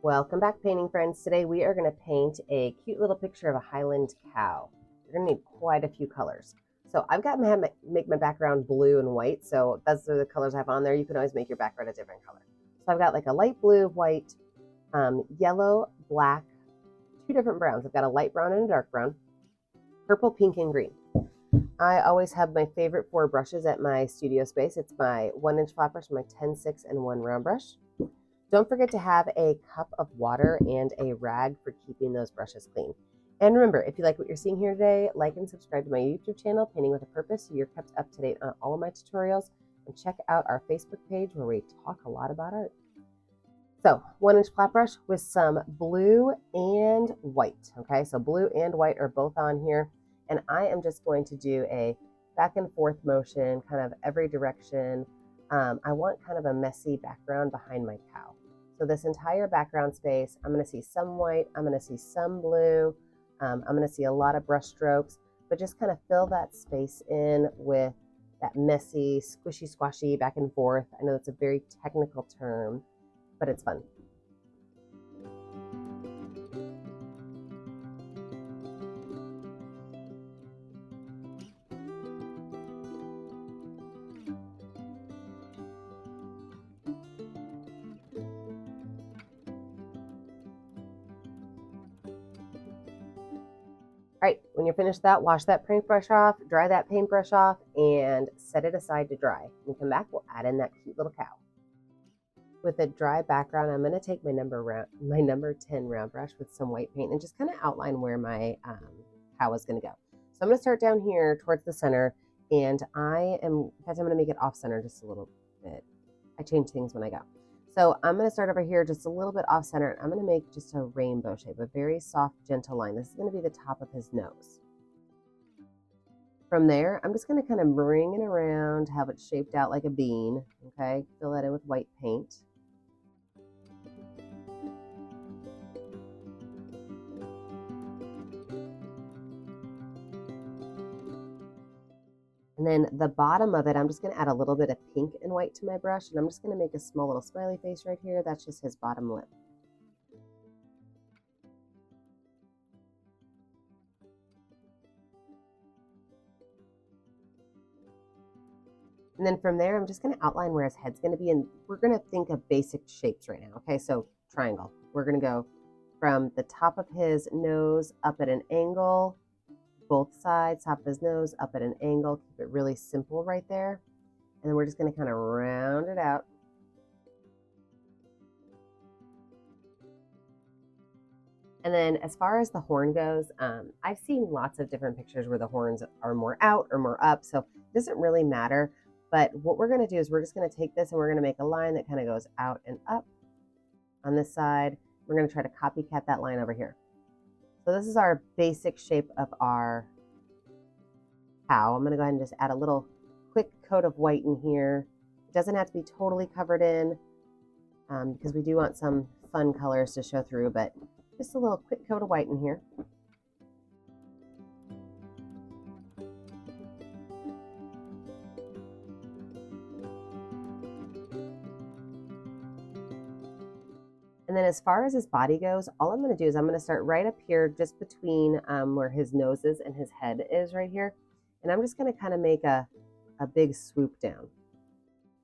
Welcome back, painting friends. Today we are going to paint a cute little picture of a Highland cow. You're going to need quite a few colors. So I've got make my background blue and white. So those are the colors I have on there. You can always make your background a different color. So I've got like a light blue, white, yellow, black, two different browns. I've got a light brown and a dark brown, purple, pink, and green. I always have my favorite four brushes at my studio space. It's my 1-inch flat brush, my 10-6, and one round brush. Don't forget to have a cup of water and a rag for keeping those brushes clean. And remember, if you like what you're seeing here today, like and subscribe to my YouTube channel, Painting with a Purpose, so you're kept up to date on all of my tutorials. And check out our Facebook page where we talk a lot about art. So 1-inch flat brush with some blue and white. Okay, so blue and white are both on here. And I am just going to do a back and forth motion, kind of every direction. I want kind of a messy background behind my cow. So this entire background space, I'm going to see some white, I'm going to see some blue, I'm going to see a lot of brush strokes, but just kind of fill that space in with that messy, squishy, squashy back and forth. I know that's a very technical term, but it's fun. All right, when you're finished that, wash that paintbrush off, dry that paintbrush off, and set it aside to dry. When we come back, we'll add in that cute little cow. With a dry background, I'm going to take my number 10 round brush with some white paint and just kind of outline where my cow is going to go. So I'm going to start down here towards the center, and in fact, I'm going to make it off center just a little bit. I change things when I go. So I'm going to start over here just a little bit off center. I'm going to make just a rainbow shape, a very soft, gentle line. This is going to be the top of his nose. From there, I'm just going to kind of bring it around, have it shaped out like a bean. Okay, fill that in with white paint. And then the bottom of it, I'm just going to add a little bit of pink and white to my brush, and I'm just going to make a small little smiley face right here. That's just his bottom lip. And then from there, I'm just going to outline where his head's going to be, and we're going to think of basic shapes right now. Okay, so triangle. We're going to go from the top of his nose up at an angle, both sides, top of his nose, up at an angle. Keep it really simple right there. And then we're just going to kind of round it out. And then as far as the horn goes, I've seen lots of different pictures where the horns are more out or more up. So it doesn't really matter. But what we're going to do is we're just going to take this and we're going to make a line that kind of goes out and up on this side. We're going to try to copycat that line over here. So this is our basic shape of our cow. I'm going to go ahead and just add a little quick coat of white in here. It doesn't have to be totally covered in because we do want some fun colors to show through, but just a little quick coat of white in here. And then as far as his body goes, all I'm going to do is I'm going to start right up here just between where his nose is and his head is right here. And I'm just going to kind of make a big swoop down,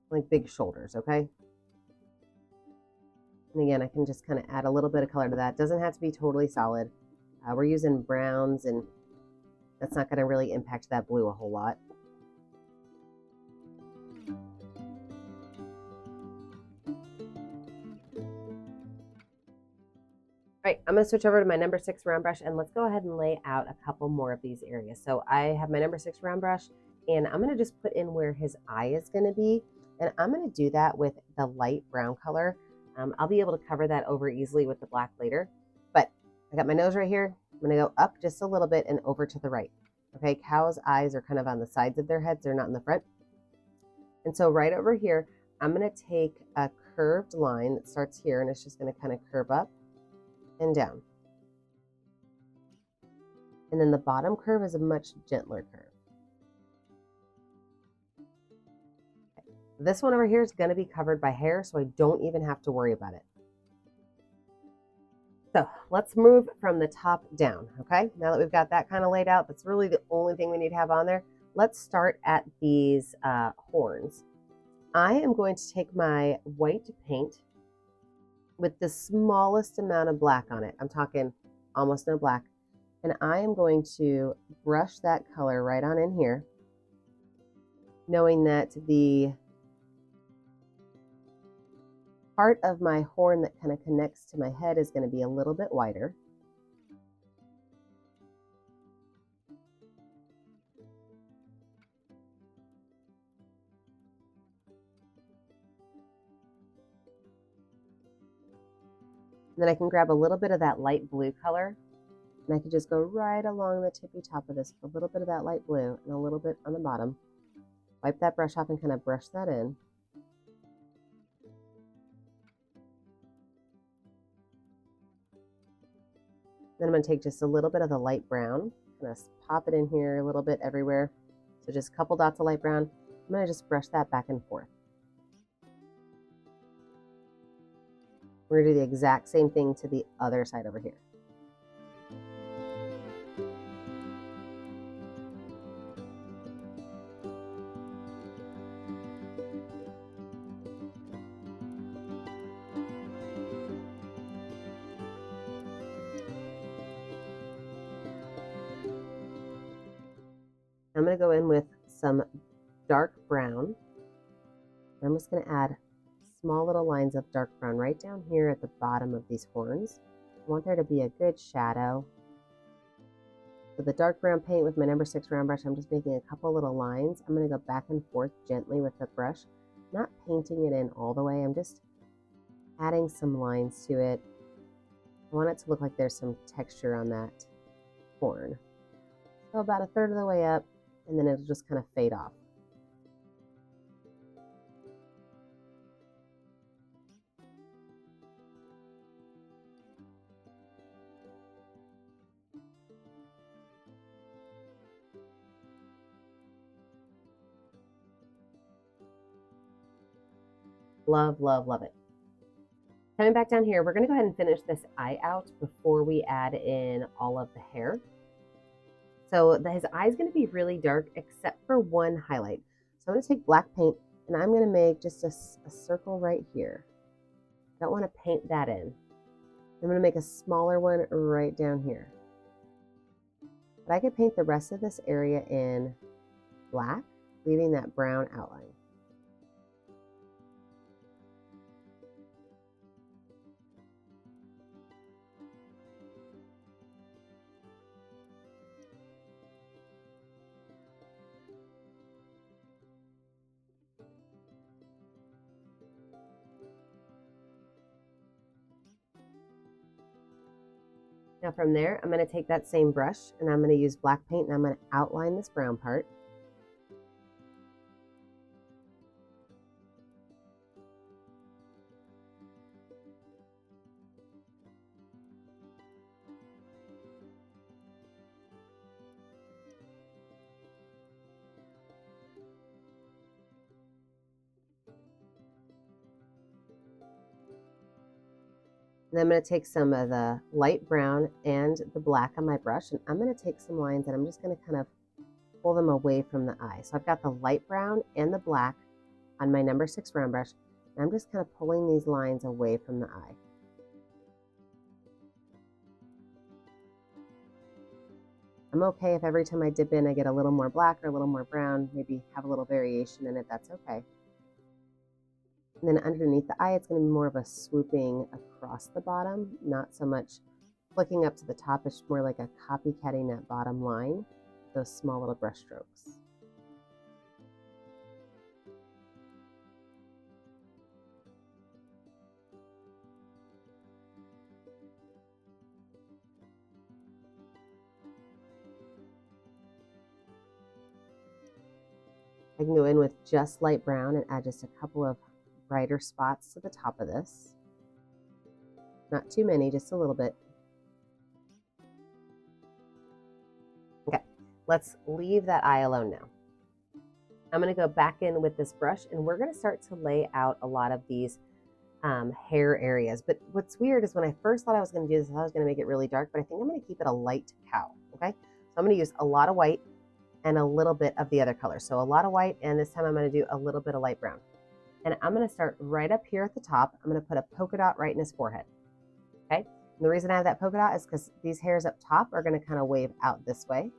like big shoulders, okay? And again, I can just kind of add a little bit of color to that. It doesn't have to be totally solid. We're using browns, and that's not going to really impact that blue a whole lot. All right, I'm going to switch over to my number 6 round brush, and let's go ahead and lay out a couple more of these areas. So I have my number 6 round brush, and I'm going to just put in where his eye is going to be, and I'm going to do that with the light brown color. I'll be able to cover that over easily with the black later, but I got my nose right here. I'm going to go up just a little bit and over to the right. Okay, cows' eyes are kind of on the sides of their heads. They're not in the front. And so right over here, I'm going to take a curved line that starts here, and it's just going to kind of curve up and down. And then the bottom curve is a much gentler curve. This one over here is going to be covered by hair, so I don't even have to worry about it. So let's move from the top down, okay? Now that we've got that kind of laid out, that's really the only thing we need to have on there. Let's start at these horns. I am going to take my white paint with the smallest amount of black on it. I'm talking almost no black. And I am going to brush that color right on in here, knowing that the part of my horn that kind of connects to my head is going to be a little bit wider. And then I can grab a little bit of that light blue color, and I can just go right along the tippy top of this, a little bit of that light blue and a little bit on the bottom. Wipe that brush off and kind of brush that in. Then I'm going to take just a little bit of the light brown, kind of pop it in here a little bit everywhere. So just a couple dots of light brown. I'm going to just brush that back and forth. We're going to do the exact same thing to the other side over here. I'm going to go in with some dark brown. I'm just going to add small little lines of dark brown right down here at the bottom of these horns. I want there to be a good shadow. So the dark brown paint with my number 6 round brush, I'm just making a couple little lines. I'm going to go back and forth gently with the brush, not painting it in all the way. I'm just adding some lines to it. I want it to look like there's some texture on that horn. So about a third of the way up, and then it'll just kind of fade off. Love, love, love it. Coming back down here, we're going to go ahead and finish this eye out before we add in all of the hair. So his eye is going to be really dark except for one highlight. So I'm going to take black paint and I'm going to make just a circle right here. I don't want to paint that in. I'm going to make a smaller one right down here. But I could paint the rest of this area in black, leaving that brown outline. Now from there, I'm going to take that same brush and I'm going to use black paint and I'm going to outline this brown part. And I'm going to take some of the light brown and the black on my brush, and I'm going to take some lines and I'm just going to kind of pull them away from the eye. So I've got the light brown and the black on my number 6 round brush, and I'm just kind of pulling these lines away from the eye. I'm okay if every time I dip in I get a little more black or a little more brown, maybe have a little variation in it, that's okay. And then underneath the eye, it's going to be more of a swooping across the bottom, not so much flicking up to the top. It's more like a copycatting that bottom line, those small little brush strokes. I can go in with just light brown and add just a couple of brighter spots to the top of this. Not too many, just a little bit. Okay, let's leave that eye alone now. I'm going to go back in with this brush and we're going to start to lay out a lot of these hair areas. But what's weird is when I first thought I was going to do this, I was going to make it really dark, but I think I'm going to keep it a light cow. Okay. So I'm going to use a lot of white and a little bit of the other color. So a lot of white, and this time I'm going to do a little bit of light brown. And I'm going to start right up here at the top. I'm going to put a polka dot right in his forehead. Okay. And the reason I have that polka dot is because these hairs up top are going to kind of wave out this way.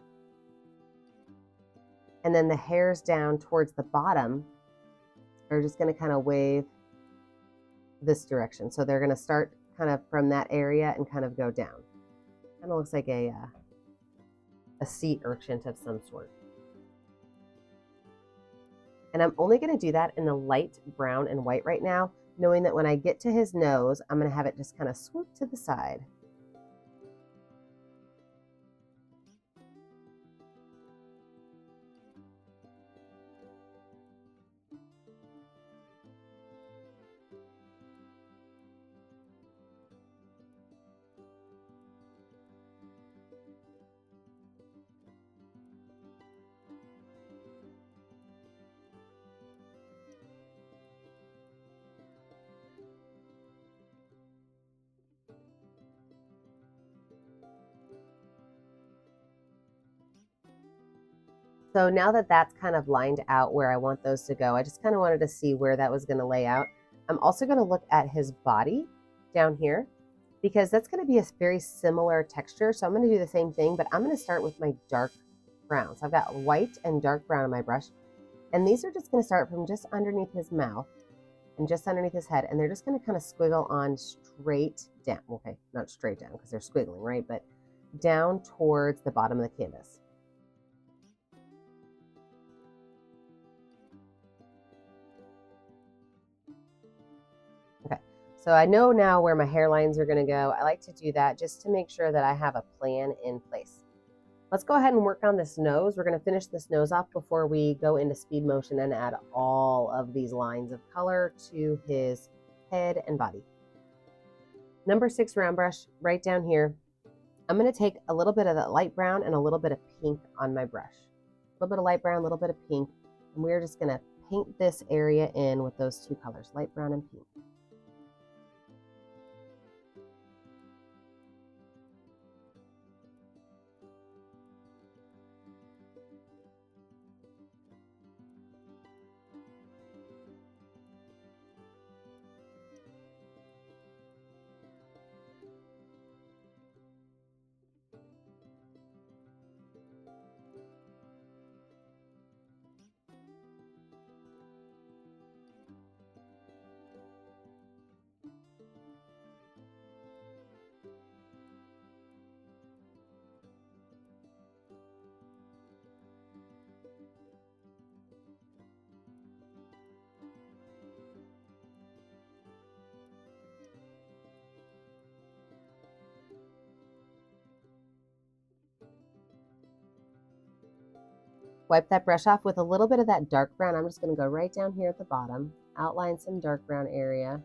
And then the hairs down towards the bottom are just going to kind of wave this direction. So they're going to start kind of from that area and kind of go down. Kind of looks like a sea urchin of some sort. And I'm only going to do that in the light brown and white right now, knowing that when I get to his nose, I'm going to have it just kind of swoop to the side. So now that that's kind of lined out where I want those to go, I just kind of wanted to see where that was going to lay out. I'm also going to look at his body down here because that's going to be a very similar texture. So I'm going to do the same thing, but I'm going to start with my dark brown. So I've got white and dark brown on my brush. And these are just going to start from just underneath his mouth and just underneath his head. And they're just going to kind of squiggle on straight down. Okay, not straight down because they're squiggling, right? But down towards the bottom of the canvas. Okay, so I know now where my hairlines are going to go. I like to do that just to make sure that I have a plan in place. Let's go ahead and work on this nose. We're going to finish this nose off before we go into speed motion and add all of these lines of color to his head and body. Number 6 round brush right down here. I'm going to take a little bit of that light brown and a little bit of pink on my brush. A little bit of light brown, a little bit of pink. And we're just going to paint this area in with those two colors, light brown and pink. Wipe that brush off with a little bit of that dark brown. I'm just going to go right down here at the bottom, outline some dark brown area.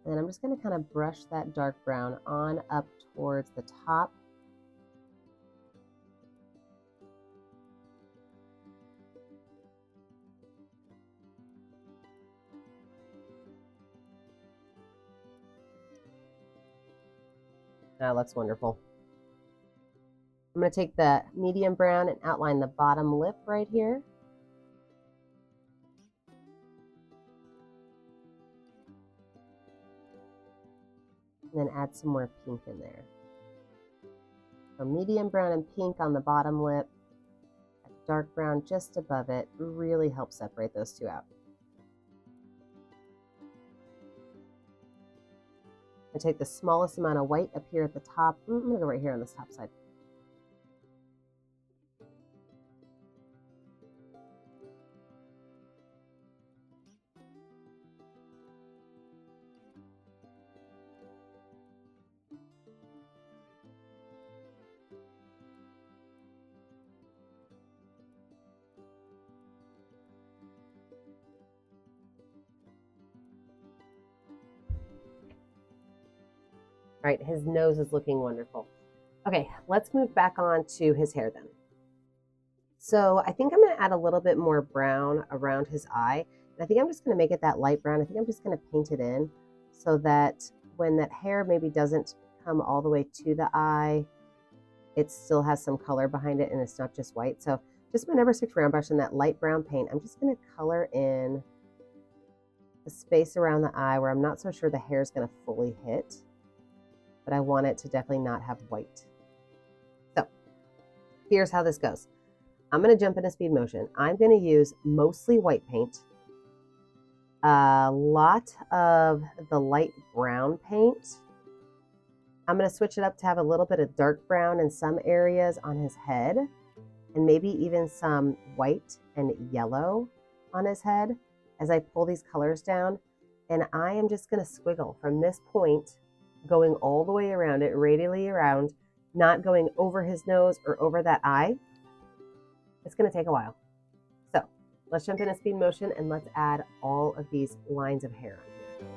And then I'm just going to kind of brush that dark brown on up towards the top. That looks wonderful. I'm going to take the medium brown and outline the bottom lip right here. And then add some more pink in there. So medium brown and pink on the bottom lip, dark brown just above it, really helps separate those two out. I take the smallest amount of white up here at the top. I'm going to go right here on this top side. All right, his nose is looking wonderful. Okay, let's move back on to his hair then. So I think I'm going to add a little bit more brown around his eye. And I think I'm just going to make it that light brown. I think I'm just going to paint it in so that when that hair maybe doesn't come all the way to the eye, it still has some color behind it and it's not just white. So just my number 6 round brush and that light brown paint, I'm just going to color in the space around the eye where I'm not so sure the hair is going to fully hit, but I want it to definitely not have white. So here's how this goes. I'm going to jump into speed motion. I'm going to use mostly white paint, a lot of the light brown paint. I'm going to switch it up to have a little bit of dark brown in some areas on his head, and maybe even some white and yellow on his head as I pull these colors down. And I am just going to squiggle from this point, going all the way around it, radially around, not going over his nose or over that eye. It's going to take a while. So let's jump into speed motion and let's add all of these lines of hair on here.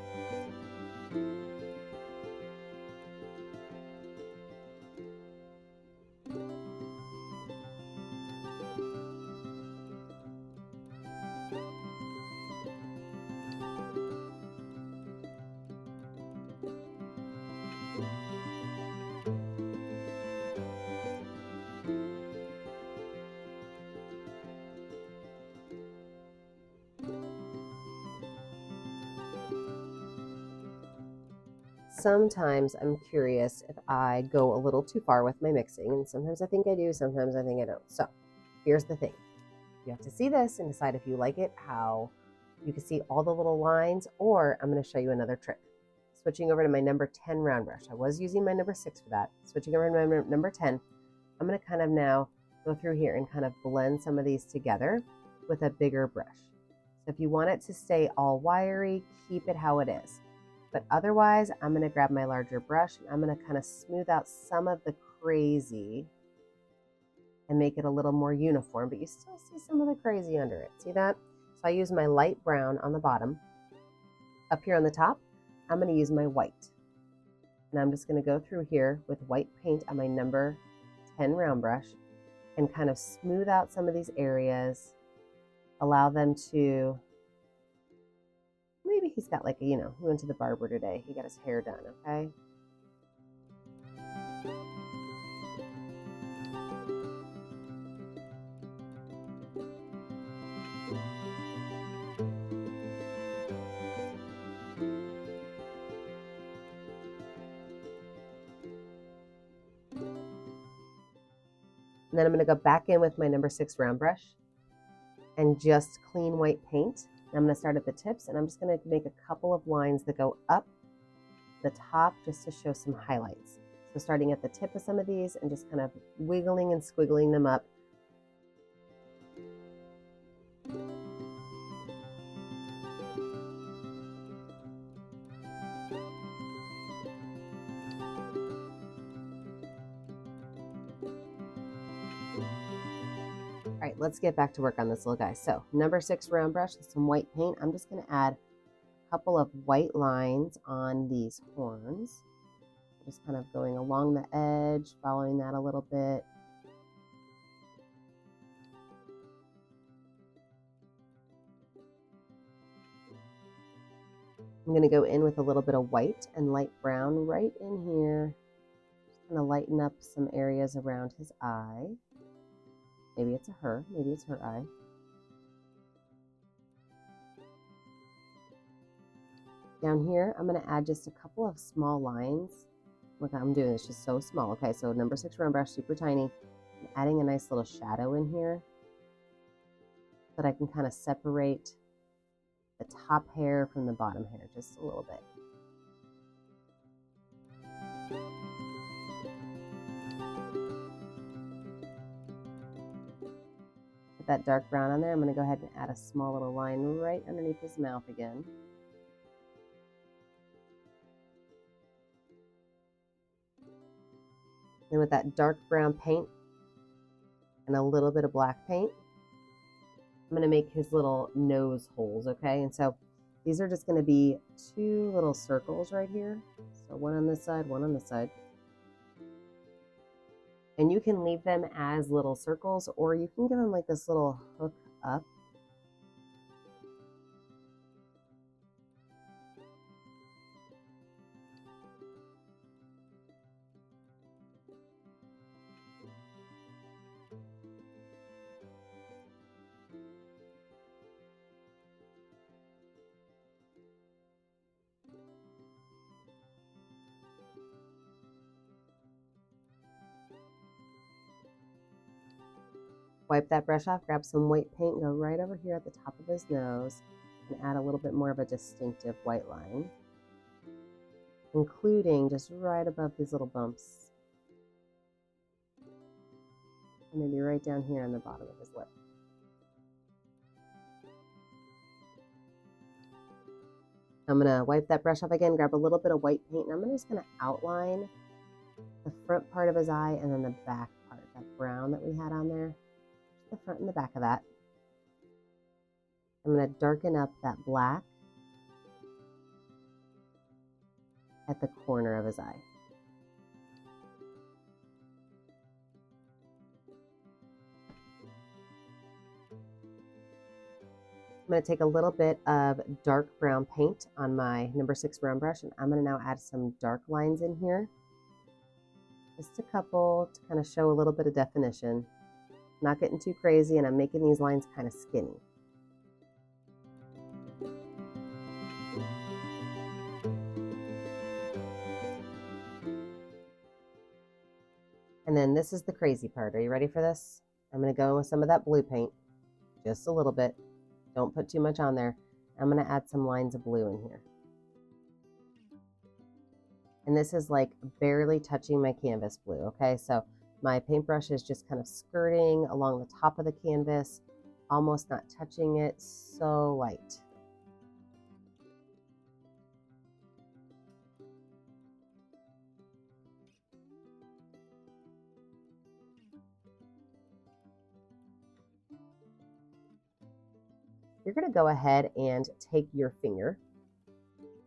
Sometimes I'm curious if I go a little too far with my mixing, and sometimes I think I do, sometimes I think I don't. So here's the thing. You have to see this and decide if you like it, how you can see all the little lines, or I'm going to show you another trick. Switching over to my number 10 round brush. I was using my number 6 for that. Switching over to my number 10, I'm going to kind of now go through here and kind of blend some of these together with a bigger brush. So if you want it to stay all wiry, keep it how it is. But otherwise, I'm going to grab my larger brush and I'm going to kind of smooth out some of the crazy and make it a little more uniform, but you still see some of the crazy under it. See that? So I use my light brown on the bottom. Up here on the top, I'm going to use my white. And I'm just going to go through here with white paint on my number 10 round brush and kind of smooth out some of these areas, allow them to, maybe he's got like a, he went to the barber today. He got his hair done, okay? And then I'm going to go back in with my number 6 round brush and just clean white paint. And I'm going to start at the tips and I'm just going to make a couple of lines that go up the top just to show some highlights. So starting at the tip of some of these and just kind of wiggling and squiggling them up. All right, let's get back to work on this little guy. So number 6 round brush with some white paint. I'm just going to add a couple of white lines on these horns. Just kind of going along the edge, following that a little bit. I'm going to go in with a little bit of white and light brown right in here. Just kind of lighten up some areas around his eye. Maybe it's a her, maybe it's her eye. Down here, I'm going to add just a couple of small lines. Look, I'm doing this just so small. Okay, so number 6 round brush, super tiny. I'm adding a nice little shadow in here so that I can kind of separate the top hair from the bottom hair just a little bit. Put that dark brown on there. I'm going to go ahead and add a small little line right underneath his mouth again. Then with that dark brown paint and a little bit of black paint, I'm going to make his little nose holes, okay? And so these are just going to be 2 little circles right here. So one on this side, one on this side. And you can leave them as little circles, or you can give them like this little hook up. Wipe that brush off, grab some white paint, go right over here at the top of his nose and add a little bit more of a distinctive white line, including just right above these little bumps. And maybe right down here on the bottom of his lip. I'm gonna wipe that brush off again, grab a little bit of white paint, and I'm just gonna outline the front part of his eye and then the back part, that brown that we had on there. The front and the back of that. I'm going to darken up that black at the corner of his eye. I'm going to take a little bit of dark brown paint on my number 6 round brush, and I'm going to now add some dark lines in here. Just a couple to kind of show a little bit of definition. Not getting too crazy, and I'm making these lines kind of skinny. And then this is the crazy part. Are you ready for this? I'm going to go in with some of that blue paint, just a little bit. Don't put too much on there. I'm going to add some lines of blue in here. And this is like barely touching my canvas blue, okay? So my paintbrush is just kind of skirting along the top of the canvas, almost not touching it, so light. You're going to go ahead and take your finger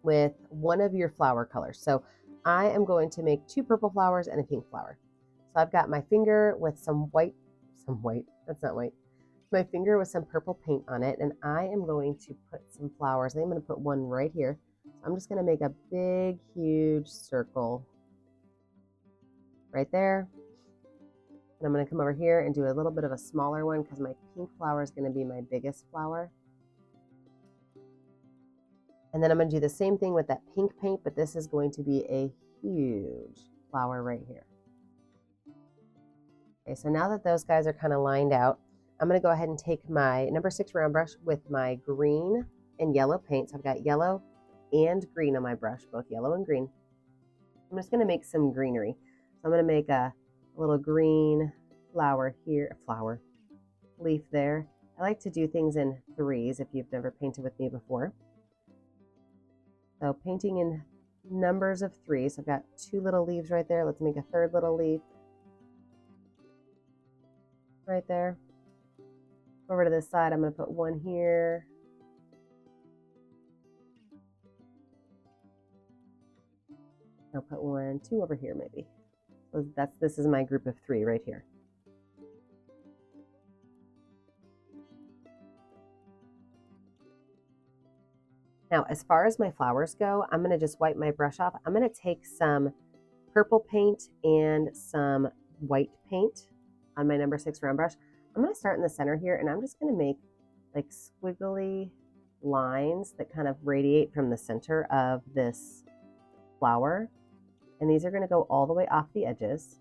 with one of your flower colors. So I am going to make 2 purple flowers and a pink flower. So I've got my finger with some white, that's not white, my finger with some purple paint on it, and I am going to put some flowers. I'm going to put one right here. So I'm just going to make a big, huge circle right there. And I'm going to come over here and do a little bit of a smaller one because my pink flower is going to be my biggest flower. And then I'm going to do the same thing with that pink paint, but this is going to be a huge flower right here. Okay, so now that those guys are kind of lined out, I'm going to go ahead and take my number 6 round brush with my green and yellow paint. So I've got yellow and green on my brush, both yellow and green. I'm just going to make some greenery. So I'm going to make a little green flower here, leaf there. I like to do things in 3s if you've never painted with me before. So painting in numbers of 3. So I've got 2 little leaves right there. Let's make a 3rd little leaf. Right there. Over to this side, I'm going to put one here. I'll put 1, 2 over here maybe. So this is my group of 3 right here. Now, as far as my flowers go, I'm going to just wipe my brush off. I'm going to take some purple paint and some white paint on my number 6 round brush. I'm going to start in the center here, and I'm just going to make like squiggly lines that kind of radiate from the center of this flower. And these are going to go all the way off the edges.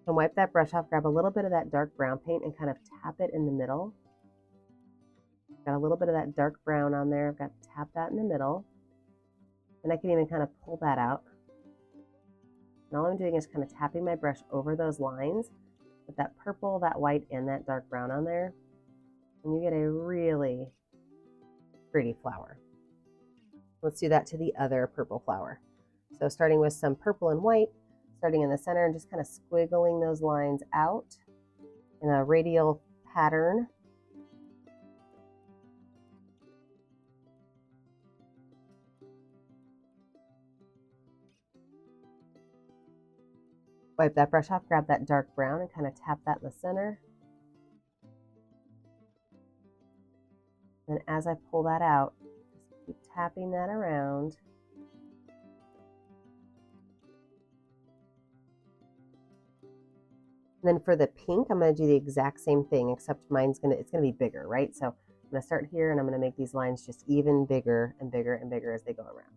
And wipe that brush off, grab a little bit of that dark brown paint and kind of tap it in the middle. Got a little bit of that dark brown on there. I've got to tap that in the middle. And I can even kind of pull that out. And all I'm doing is kind of tapping my brush over those lines with that purple, that white, and that dark brown on there. And you get a really pretty flower. Let's do that to the other purple flower. So starting with some purple and white, starting in the center and just kind of squiggling those lines out in a radial pattern. Wipe that brush off, grab that dark brown and kind of tap that in the center. And as I pull that out, just keep tapping that around. And then for the pink, I'm going to do the exact same thing, except it's going to be bigger, right? So I'm going to start here and I'm going to make these lines just even bigger and bigger and bigger as they go around.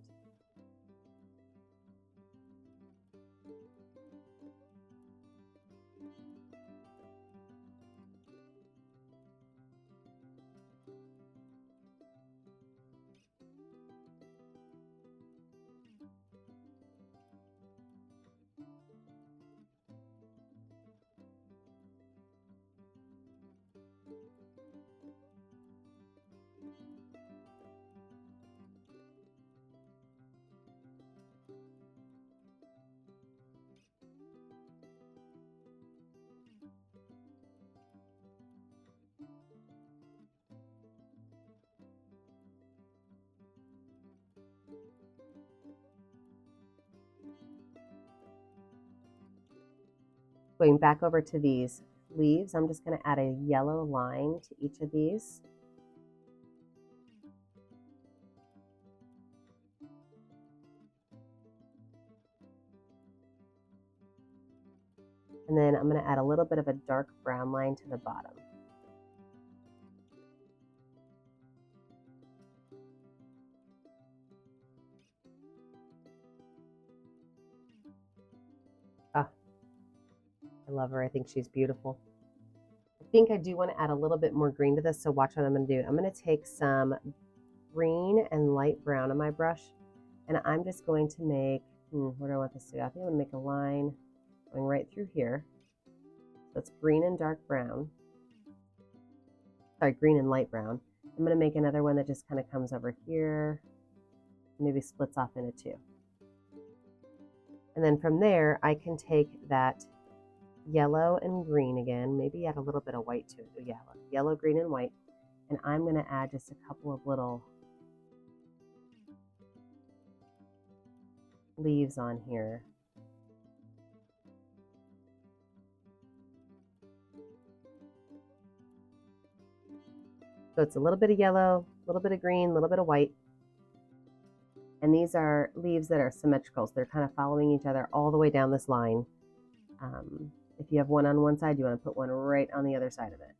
Going back over to these leaves, I'm just going to add a yellow line to each of these. And then I'm going to add a little bit of a dark brown line to the bottom. Ah, I love her. I think she's beautiful. I think I do want to add a little bit more green to this, so watch what I'm going to do. I'm going to take some green and light brown on my brush, and I'm just going to make, where do I want this to go? I think I'm going to make a line going right through here. So it's green and dark brown. Sorry, green and light brown. I'm going to make another one that just kind of comes over here, maybe splits off into two. And then from there, I can take that yellow and green again, maybe add a little bit of white to it. Yeah, yellow, green, and white. And I'm going to add just a couple of little leaves on here. So it's a little bit of yellow, a little bit of green, a little bit of white. And these are leaves that are symmetrical, so they're kind of following each other all the way down this line. If you have one on one side, you want to put one right on the other side of it.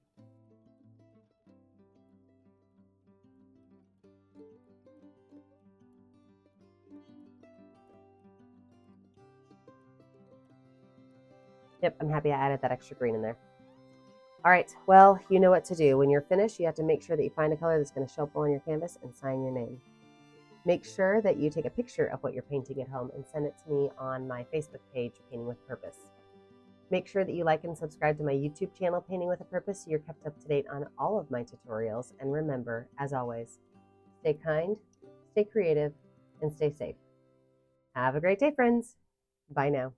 Yep, I'm happy I added that extra green in there. All right, well, you know what to do. When you're finished, you have to make sure that you find a color that's going to show up on your canvas and sign your name. Make sure that you take a picture of what you're painting at home and send it to me on my Facebook page, Painting with Purpose. Make sure that you like and subscribe to my YouTube channel, Painting with a Purpose, so you're kept up to date on all of my tutorials. And remember, as always, stay kind, stay creative, and stay safe. Have a great day, friends. Bye now.